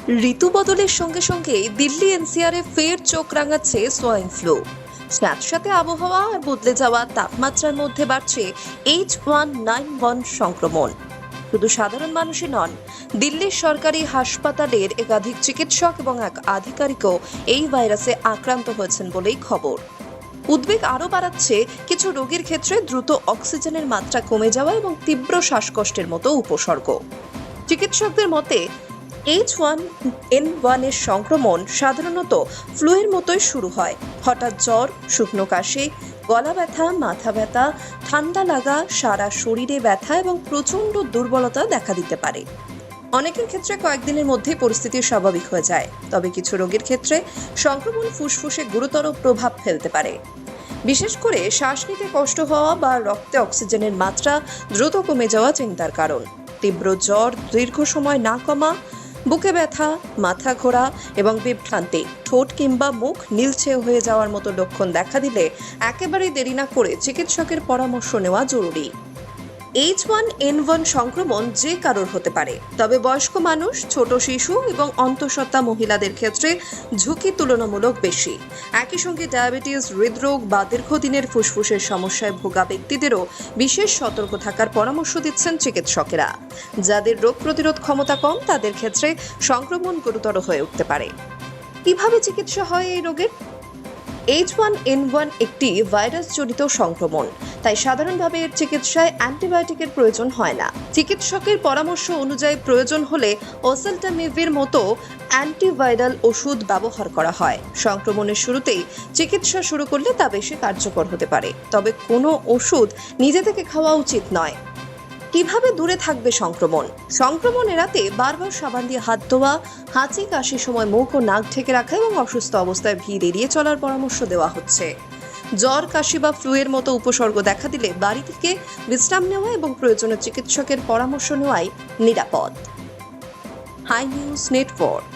ঋতু বদলের সঙ্গে সঙ্গে দিল্লি এনসিআরে ফের চোখ রাঙাচ্ছে সোয়াইন ফ্লু। সাথে সাথে আবহাওয়া আর বদলে যাওয়া তাপমাত্রার মধ্যে বাড়ছে H1N1 সংক্রমণ। শুধু সাধারণ মানুষই নন, দিল্লির সরকারি হাসপাতালের একাধিক চিকিৎসক এবং এক আধিকারিকও এই ভাইরাসে আক্রান্ত হয়েছেন বলেই খবর। উদ্বেগ আরও বাড়াচ্ছে কিছু রোগীর ক্ষেত্রে দ্রুত অক্সিজেনের মাত্রা কমে যাওয়া এবং তীব্র শ্বাসকষ্টের মতো উপসর্গ। চিকিৎসকদের মতে H1N1 এর সংক্রমণ সাধারণত ফ্লুয়ের মতোই শুরু হয়। হঠাৎ জ্বর, শুকনো কাশি, গলা ব্যথা, মাথা ব্যথা, ঠান্ডা লাগা, সারা শরীরে ব্যথা এবং প্রচণ্ড দুর্বলতা দেখা দিতে পারে। অনেকের ক্ষেত্রে কয়েকদিনের মধ্যেই পরিস্থিতি স্বাভাবিক হয়ে যায়, তবে কিছু রোগীর ক্ষেত্রে সংক্রমণ ফুসফুসে গুরুতর প্রভাব ফেলতে পারে। বিশেষ করে শ্বাস নিতে কষ্ট হওয়া বা রক্তে অক্সিজেনের মাত্রা দ্রুত কমে যাওয়া চিন্তার কারণ। তীব্র জ্বর, দীর্ঘ সময় না কমা, বুকে ব্যথা, মাথা ঘোরা এবং বিভ্রান্তি, ঠোঁট কিংবা মুখ নীলচে হয়ে যাওয়ার মতো লক্ষণ দেখা দিলে একেবারেই দেরি না করে চিকিৎসকের পরামর্শ নেওয়া জরুরি। H1N1 সংক্রমণ যে কারোর হতে পারে, তবে বয়স্ক মানুষ, ছোট শিশু এবং অন্তঃসত্ত্বা মহিলাদের ক্ষেত্রে ঝুঁকি তুলনামূলক বেশি। একই সঙ্গে ডায়াবেটিস, হৃদরোগ বা দীর্ঘদিনের ফুসফুসের সমস্যায় ভোগা ব্যক্তিদেরও বিশেষ সতর্ক থাকার পরামর্শ দিচ্ছেন চিকিৎসকেরা। যাদের রোগ প্রতিরোধ ক্ষমতা কম, তাদের ক্ষেত্রে সংক্রমণ গুরুতর হয়ে উঠতে পারে। কিভাবে চিকিৎসা হয় এই রোগের? H1N1 একটি ভাইরাসজনিত সংক্রমণ, তাই সাধারণভাবে এর চিকিৎসায় অ্যান্টিবায়োটিকের প্রয়োজন হয় না। চিকিৎসকের পরামর্শ অনুযায়ী প্রয়োজন হলে ওসেলটামিভির মতো অ্যান্টিভাইরাল ওষুধ ব্যবহার করা হয়। সংক্রমণের শুরুতেই চিকিৎসা শুরু করলে তা বেশি কার্যকর হতে পারে, তবে কোনো ওষুধ নিজে থেকে খাওয়া উচিত নয়। কিভাবে দূরে থাকবে সংক্রমণ এড়াতে বারবার সাবান দিয়ে হাত ধোয়া, হাঁচি কাশির সময় মুখ ও নাক ঢেকে রাখা এবং অসুস্থ অবস্থায় ভিড় এড়িয়ে চলার পরামর্শ দেওয়া হচ্ছে। জ্বর, কাশি বা ফ্লুয়ের মতো উপসর্গ দেখা দিলে বাড়ি থেকে বিশ্রাম নেওয়া এবং প্রয়োজনীয় চিকিৎসকের পরামর্শ নেওয়াই নিরাপদ। Hi news network.